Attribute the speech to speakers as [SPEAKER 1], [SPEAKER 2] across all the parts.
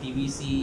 [SPEAKER 1] TVC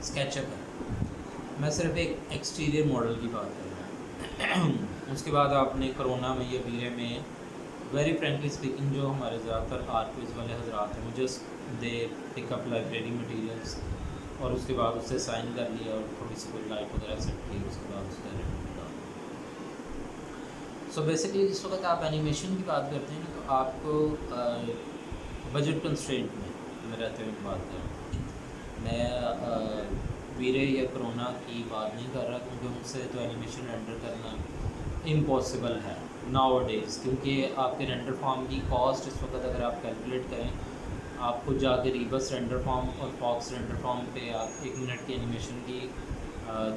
[SPEAKER 1] sketch اپ ہے. میں صرف ایک ایکسٹیریئر ماڈل کی بات کر رہا ہوں. اس کے بعد آپ نے کرونا میں یا ویرے میں ویری فرینکلی اسپیکنگ جو ہمارے زیادہ تر آرکوز والے حضرات ہیں وہ just they pick up library materials اور اس کے بعد اس سے سائن کر لیا اور تھوڑی سی کوئی لائٹ وغیرہ سیٹ کی, اس کے بعد اس کا ریٹرن ڈال. سو بیسکلی جس وقت آپ اینیمیشن کی بات کرتے ہیں تو آپ کو بجٹ کنسٹرینٹ میں رہتے ہوئے بات کر رہا ہوں. میں ویرے یا کرونا کی بات نہیں کر رہا کیونکہ ان سے تو اینیمیشن رینڈر کرنا امپاسبل ہے ناؤ ڈیز, کیونکہ آپ کے رینڈر فارم کی کاسٹ اس وقت اگر آپ کیلکولیٹ کریں, آپ کو جا کے ریبس رینڈر فارم اور فاکس رینڈر فارم پہ آپ 1 منٹ کی اینیمیشن کی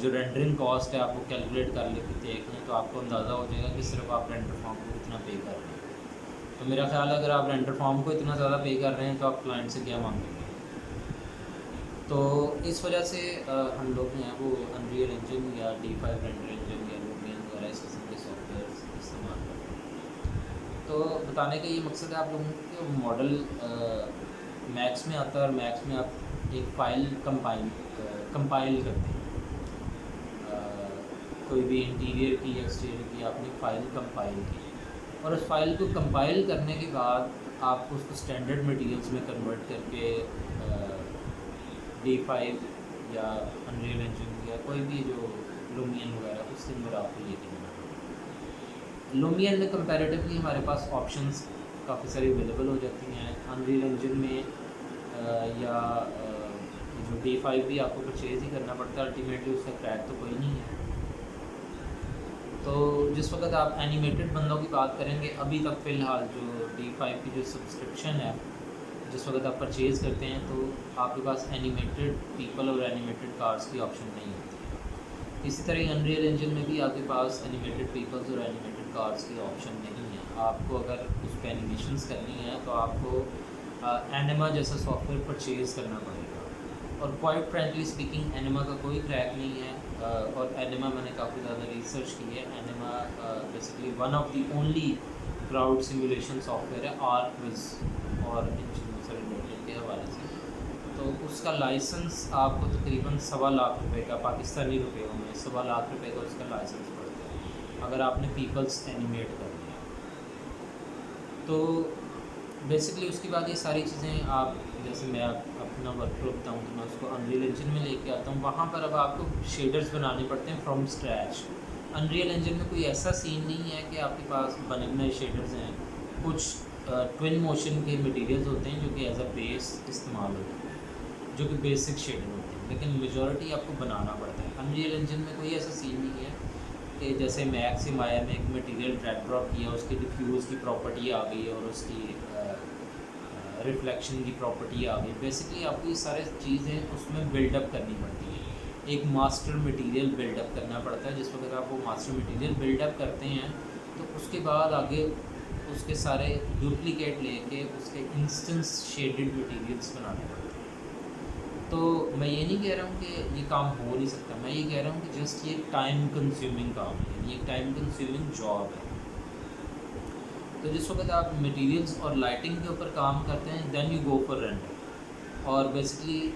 [SPEAKER 1] جو رینڈرنگ کاسٹ ہے آپ کو کیلکولیٹ کر لے کے دیکھ لیں تو آپ کو اندازہ ہو جائے گا کہ صرف آپ رینڈر فارم کو کتنا پے کر رہے ہیں. تو میرا خیال ہے اگر آپ رینڈر فارم کو اتنا زیادہ پے کر رہے ہیں تو آپ کلائنٹ سے کیا مانگیں گے. تو اس وجہ سے ہم لوگ جو ہیں وہ انریل انجن یا D5 رینڈر انجن یا لومین وغیرہ اس قسم کے سافٹ ویئر استعمال کرتے ہیں. تو بتانے کا یہ مقصد ہے آپ لوگوں کو کہ ماڈل میکس میں آتا ہے اور میکس میں آپ ایک فائل کمپائل کرتے ہیں. کوئی بھی انٹیریئر کی یا ایکسٹیریئر کی آپ نے فائل کمپائل کی اور اس فائل کو کمپائل کرنے کے بعد آپ کو اس کو اسٹینڈرڈ مٹیریلس میں کنورٹ کر کے D5 یا انریل انجن یا کوئی بھی جو لومین وغیرہ اس کے اندر آپ کو یہ کرنا ہے. لومین میں کمپیریٹیولی ہمارے پاس آپشنس کافی ساری اویلیبل ہو جاتی ہیں. انریل انجن میں یا جو D5 بھی آپ کو پرچیز ہی کرنا پڑتا ہے, الٹیمیٹلی اس کا کریک تو کوئی نہیں ہے. تو جس وقت آپ اینیمیٹڈ بندوں کی بات کریں گے, ابھی تک فی الحال جو D5 کی جو سبسکرپشن ہے جس وقت آپ پرچیز کرتے ہیں تو آپ کے پاس اینیمیٹڈ پیپل اور اینیمیٹڈ کارز کی آپشن نہیں ہوتی. اسی طرح انریل انجن میں بھی آپ کے پاس اینیمیٹڈ پیپلز اور اینیمیٹڈ کارز کی آپشن نہیں ہے. آپ کو اگر اس پہ اینیمیشنز کرنی ہے تو آپ کو اینیما جیسا سافٹ ویئر پرچیز کرنا پڑے گا. اور کوائٹ فرینکلی اسپیکنگ اینیما کا کوئی کریک نہیں ہے. اور اینیما میں نے کافی زیادہ ریسرچ کی ہے. Anima basically one of the only crowd simulation soft where ہے آرکوز اور انجن سے ریلیٹڈ کے حوالے سے. تو اس کا لائسنس آپ کو تقریباً 1.25 لاکھ روپے کا پاکستانی روپیوں میں 1.25 لاکھ روپے کا اس کا لائسنس پڑتا ہے اگر آپ نے پیپلز اینیمیٹ کر دیا. تو بیسکلی اس کے بعد یہ ساری چیزیں آپ جیسے میں اپنا ورک فلو بتاؤں تو میں اس کو انریل انجن میں لے کے آتا ہوں. وہاں پر اب آپ کو شیڈرز بنانے پڑتے ہیں فرام اسکریچ. انریل انجن میں کوئی ایسا سین نہیں ہے کہ آپ کے پاس بنے بنائے شیڈرز ہیں. کچھ ٹوین موشن کے مٹیریلز ہوتے ہیں جو کہ ایز اے بیس استعمال ہوتے ہیں, جو کہ بیسک شیڈر ہوتے ہیں, لیکن میجورٹی آپ کو بنانا پڑتا ہے. انریل انجن میں کوئی ایسا سین نہیں ہے کہ جیسے میکس یا مایا میں ایک مٹیریل ڈریگ ڈراپ کیا, اس کی ڈیفیوز کی پراپرٹی آ گئی اور اس کی ریفلیکشن کی پراپرٹی آ گئی. بیسکلی آپ کو یہ سارے چیزیں اس میں بلڈ اپ کرنی پڑتی ہیں. ایک ماسٹر مٹیریل بلڈ اپ کرنا پڑتا ہے. جس وقت آپ وہ ماسٹر مٹیریل بلڈ اپ کرتے ہیں تو اس کے بعد آگے اس کے سارے ڈپلیکیٹ لے کے اس کے انسٹنس شیڈڈ مٹیریلس بنانے پڑتے ہیں. تو میں یہ نہیں کہہ رہا ہوں کہ یہ کام ہو نہیں سکتا, میں یہ کہہ رہا ہوں کہ جسٹ یہ ٹائم کنزیومنگ کام ہے, یہ ٹائم کنزیومنگ جاب ہے. تو جس وقت آپ مٹیریلز اور لائٹنگ کے اوپر کام کرتے ہیں then you go for render. اور بیسکلی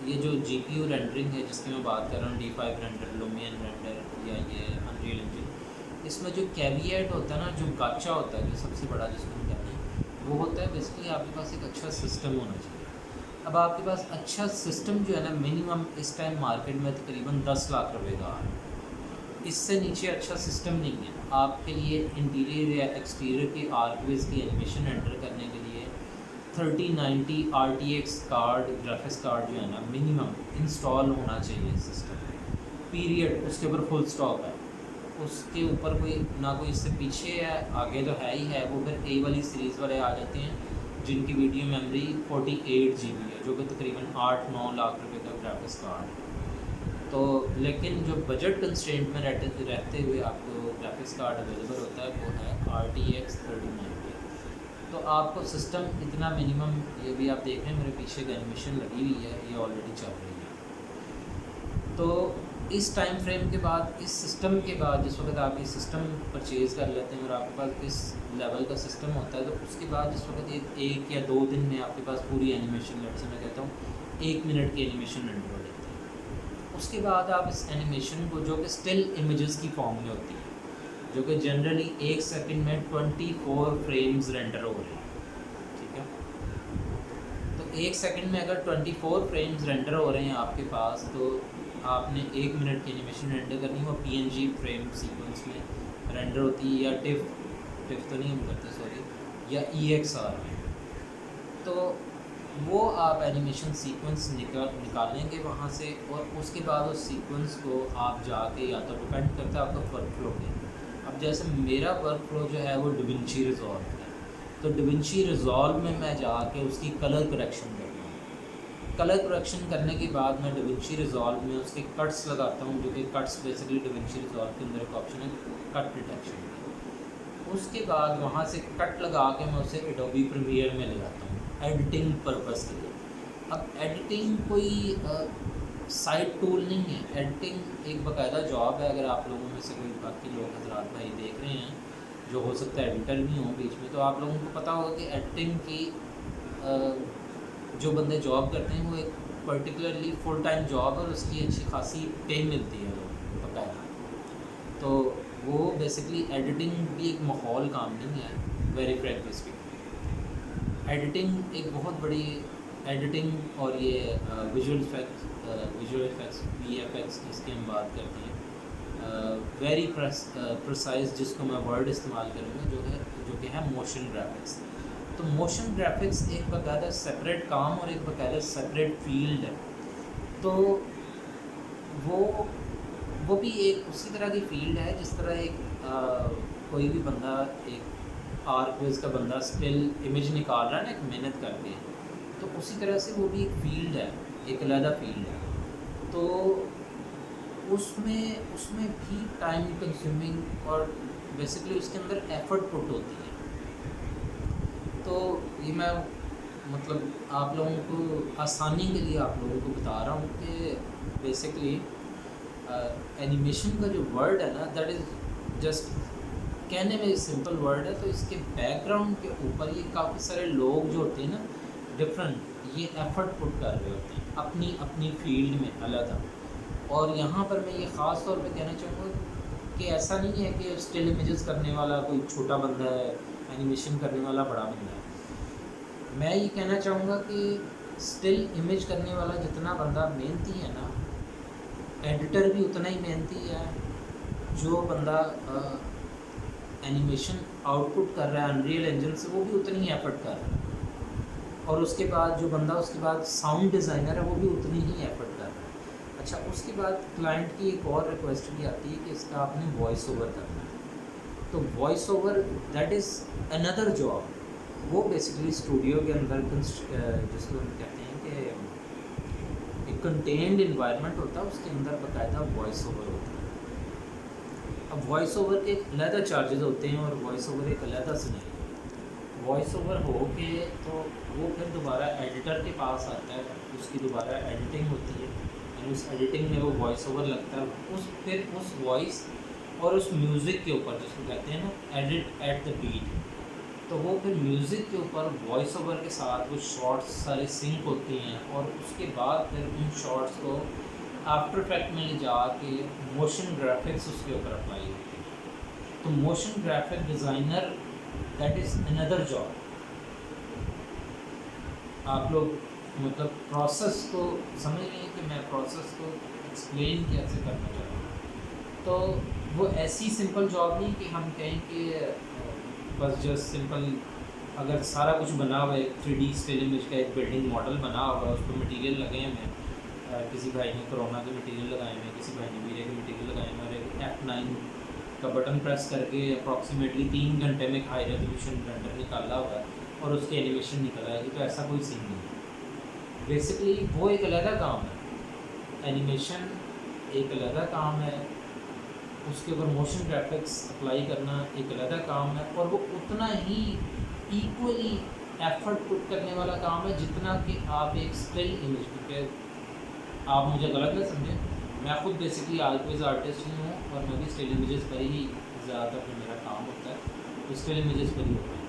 [SPEAKER 1] یہ جو جی پی یو رینڈرنگ ہے جس کی میں بات کر رہا ہوں, D5 رینڈر, لومین رینڈر یا یہ انریل انجن, اس میں جو کیویٹ ہوتا ہے نا, جو گاچا ہوتا ہے, جو سب سے بڑا جس کو ہم کہتے ہیں, وہ ہوتا ہے بیسکلی آپ کے پاس ایک اچھا سسٹم ہونا چاہیے. اب آپ کے پاس اچھا سسٹم جو ہے نا منیمم اس ٹائم مارکیٹ میں تقریباً 10 لاکھ روپے کا ہے. اس سے نیچے اچھا سسٹم نہیں ہے. آپ کے لیے انٹیریئر یا ایکسٹیریئر کی آرکویز کی اینیمیشن انٹر کرنے کے لیے 3090 RTX کارڈ, گرافکس کارڈ جو ہے نا منیمم انسٹال ہونا چاہیے سسٹم پیریڈ. اس کے اوپر فل اسٹاپ ہے, اس کے اوپر کوئی نہ کوئی اس سے پیچھے ہے, آگے تو ہے ہی ہے. وہ پھر A والی سیریز والے آ جاتے ہیں جن کی ویڈیو میموری 48 GB ہے, جو کہ تقریباً 8-9 لاکھ روپے کا گرافکس کارڈ ہے. تو لیکن جو بجٹ کنسٹرینٹ میں رہتے ہوئے آپ کو گرافکس کارڈ اویلیبل ہوتا ہے وہ ہے RTX 3090. تو آپ کو سسٹم اتنا منیمم, یہ بھی آپ دیکھ رہے ہیں میرے پیچھے ایک اینیمیشن لگی ہوئی ہے, یہ آلریڈی چل رہی ہے. تو اس ٹائم فریم کے بعد، اس سسٹم کے بعد، جس وقت آپ یہ سسٹم پرچیز کر لیتے ہیں اور آپ کے پاس اس لیول کا سسٹم ہوتا ہے، تو اس کے بعد جس وقت یہ 1 یا 2 دن میں آپ کے پاس پوری اینیمیشن، جیسے میں کہتا ہوں 1 منٹ کی اینیمیشن رینڈر ہو جاتی ہے. اس کے بعد آپ اس اینیمیشن کو، جو کہ اسٹل امیجز کی فارم میں ہوتی ہے، جو کہ جنرلی 1 سیکنڈ میں 24 فریمز رینڈر ہو رہے ہیں، ٹھیک ہے. تو 1 سیکنڈ میں اگر 24 فریمز رینڈر ہو رہے ہیں آپ کے پاس، تو آپ نے 1 منٹ کی اینیمیشن رینڈر کرنی ہے. وہ PNG فریم سیکوینس میں رینڈر ہوتی ہے، یا ٹف تو نہیں ہم کرتے سوری، یا EXR میں. تو وہ آپ اینیمیشن سیکوینس نکالیں گے وہاں سے، اور اس کے بعد اس سیکوینس کو آپ جا کے، یا تو ڈپینڈ کرتا ہے آپ کا ورک فلو پہ. اب جیسے میرا ورک فلو جو ہے وہ ڈوینچی ریزالو ہے، تو ڈوینچی ریزالو میں جا کے اس کی کلر کریکشن کرتا ہوں. کلر کریکشن کرنے کے بعد میں ڈوینچی ریزالو میں اس کے کٹس لگاتا ہوں، جو کہ کٹس بیسکلی ڈوینچی ریزالو کے اندر ایک آپشن ہے کٹ ڈیٹیکشن. اس کے بعد وہاں سے کٹ لگا کے میں اسے ایڈوبی پریمیئر میں لے جاتا ہوں ایڈیٹنگ پرپز کے لیے. اب ایڈیٹنگ کوئی سائڈ ٹول نہیں ہے، ایڈیٹنگ ایک باقاعدہ جاب ہے. اگر آپ لوگوں میں سے کوئی باقی لوگ حضرات بھائی دیکھ رہے ہیں جو ہو سکتا ہے ایڈیٹر بھی ہوں بیچ میں، تو آپ لوگوں کو پتہ ہوگا کہ ایڈیٹنگ کی جو بندے جاب کرتے ہیں وہ ایک پرٹیکولرلی فل ٹائم جاب ہے، اور اس کی اچھی خاصی پے ملتی ہے باقاعدہ. تو وہ بیسکلی ایڈیٹنگ بھی ایک ماحول کام نہیں ہے. ویری فرینکلی اسپیکنگ، ایڈیٹنگ ایک بہت بڑی ایڈیٹنگ، اور یہ ویژول ایفیکٹس VFX جس کی ہم بات کرتے ہیں، ویری پرسائز، جس کو میں ورڈ استعمال کروں گا، جو کہ ہے موشن گرافکس. تو موشن گرافکس ایک باقاعدہ سپریٹ کام اور ایک باقاعدہ سپریٹ فیلڈ ہے. تو وہ بھی ایک اسی طرح کی فیلڈ ہے جس طرح ایک کوئی بھی بندہ، ایک آرکویز کا بندہ اسٹل امیج نکال رہا ہے نا ایک محنت کر کے، تو اسی طرح سے وہ بھی ایک فیلڈ ہے، ایک علیحدہ فیلڈ ہے. تو اس میں بھی ٹائم کنزیومنگ، اور بیسکلی اس کے اندر ایفرٹ پٹ ہوتی ہے. تو یہ میں مطلب آپ لوگوں کو آسانی کے لیے آپ لوگوں کو بتا رہا ہوں کہ بیسکلی اینیمیشن کا جو ورڈ ہے نا، دیٹ از جسٹ کہنے میں سمپل ورڈ ہے. تو اس کے بیک گراؤنڈ کے اوپر یہ کافی سارے لوگ جو ہوتے ہیں نا ڈفرینٹ، یہ ایفرٹ پٹ کر رہے ہوتے ہیں اپنی اپنی فیلڈ میں علیحدہ. اور یہاں پر میں یہ خاص طور پہ کہنا چاہوں گا کہ ایسا نہیں ہے کہ اسٹل امیجز کرنے والا کوئی چھوٹا بندہ ہے، اینیمیشن کرنے والا بڑا بندہ ہے. میں یہ کہنا چاہوں گا کہ اسٹل امیج کرنے والا جتنا بندہ محنتی ہے نا، ایڈیٹر بھی اتنا ہی محنتی ہے. جو بندہ اینیمیشن آؤٹ پٹ کر رہا ہے انریل انجن سے، وہ بھی اتنی ہی ایفرٹ کر رہا ہے. اور اس کے بعد جو بندہ اس کے بعد ساؤنڈ ڈیزائنر ہے، وہ بھی اتنی ہی ایفرٹ کر رہا ہے. اچھا، اس کے بعد کلائنٹ کی ایک اور ریکویسٹ بھی آتی ہے کہ اس کا آپ نے وائس اوور کرنا ہے. تو voice over that is indoor job. وہ بیسکلی اسٹوڈیو کے اندر جس کو ہم کہتے ہیں کہ ایک کنٹینڈ انوائرمنٹ ہوتا ہے، اس کے اندر باقاعدہ وائس اوور ہوتا ہے. اب وائس اوور کے ایک علیحدہ چارجز ہوتے ہیں، اور وائس اوور ایک علیحدہ سنیریو. وائس اوور ہو کے تو وہ پھر دوبارہ ایڈیٹر کے پاس آتا ہے، اس کی دوبارہ ایڈیٹنگ ہوتی ہے، یعنی اس ایڈیٹنگ میں وہ وائس اوور لگتا ہے. پھر اس وائس اور اس میوزک کے اوپر، جس کو کہتے ہیں نا ایڈٹ ایٹ دا بیٹ، تو وہ پھر میوزک کے اوپر وائس اوور کے ساتھ وہ شارٹس سارے سنک ہوتے ہیں. اور اس کے بعد پھر ان شارٹس کو آفٹر افیکٹ میں لے جا کے موشن گرافکس اس کے اوپر اپلائی ہوتی ہے. تو motion graphic designer that is indoor job. آپ لوگ مطلب پروسیس کو سمجھ لیں کہ میں پروسیس کو ایکسپلین کیسے کرنا چاہتا ہوں. تو وہ ایسی سمپل جاب نہیں کہ ہم کہیں کہ بس جسٹ سمپل اگر سارا کچھ بنا ہوا ہے، 3D اسٹل امیج کا ایک بلڈنگ ماڈل بنا ہوا ہے، اس پہ مٹیریل لگے ہیں. کسی بھائی نے کرونا کے مٹیریل لگائے ہیں، کسی بھائی نے ویرے کے مٹیریل لگائے ہیں، اور ایک F9 کا بٹن پریس کر کے اپروکسیمیٹلی 3 گھنٹے میں ایک ہائی ریزولوشن رینڈر نکالا ہوا ہے اور اس کی اینیمیشن نکل آئے گی. تو ایسا کوئی سین نہیں ہے. بیسکلی وہ ایک علیحدہ کام ہے. اینیمیشن ایک علیحدہ کام ہے، اس کے اوپر موشن گرافکس اپلائی کرنا ایک علیحدہ کام ہے، اور وہ اتنا ہی ایکولی ایفرٹ پٹ کرنے والا کام ہے جتنا کہ آپ ایک اسٹل امیج. کیونکہ آپ مجھے غلط نہ سمجھیں، میں خود بیسکلی آرٹ آرٹسٹ ہی ہوں اور میں بھی اسٹل امیجز پر ہی زیادہ تر جو میرا کام ہوتا ہے تو اسٹل امیجز پر ہی ہوتا ہے.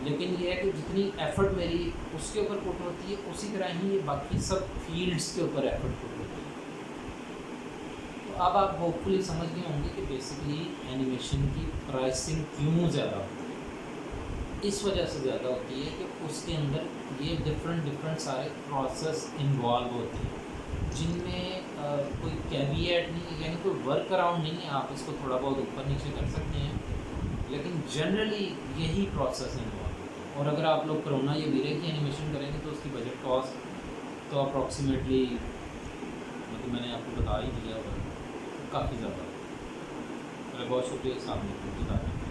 [SPEAKER 1] لیکن یہ ہے کہ جتنی ایفرٹ میری اس کے اوپر پٹ ہوتی ہے اسی طرح ہی یہ باقی سب فیلڈس کے اوپر ایفرٹ پٹ ہوتی ہے. تو اب آپ ہوپ فلی سمجھ گئے ہوں گے کہ بیسکلی اینیمیشن کی پرائسنگ کیوں زیادہ ہوتی ہے. اس وجہ سے زیادہ ہوتی ہے کہ اس کے اندر یہ ڈفرینٹ سارے پروسیس انوالو ہوتے ہیں جن میں کوئی کیویٹ نہیں، یعنی کوئی ورک اراؤنڈ نہیں ہے. آپ اس کو تھوڑا بہت اوپر نیچے کر سکتے ہیں لیکن جنرلی یہی پروسیس انوالو. اور اگر آپ لوگ کرونا یا ویرے کی اینیمیشن کریں گے تو اس کی بجٹ کاسٹ تو اپروکسیمیٹلی مطلب میں نے آپ کو بتا ہی دیا ہوگا کافی زیادہ. بہت شکریہ، السلام علیکم.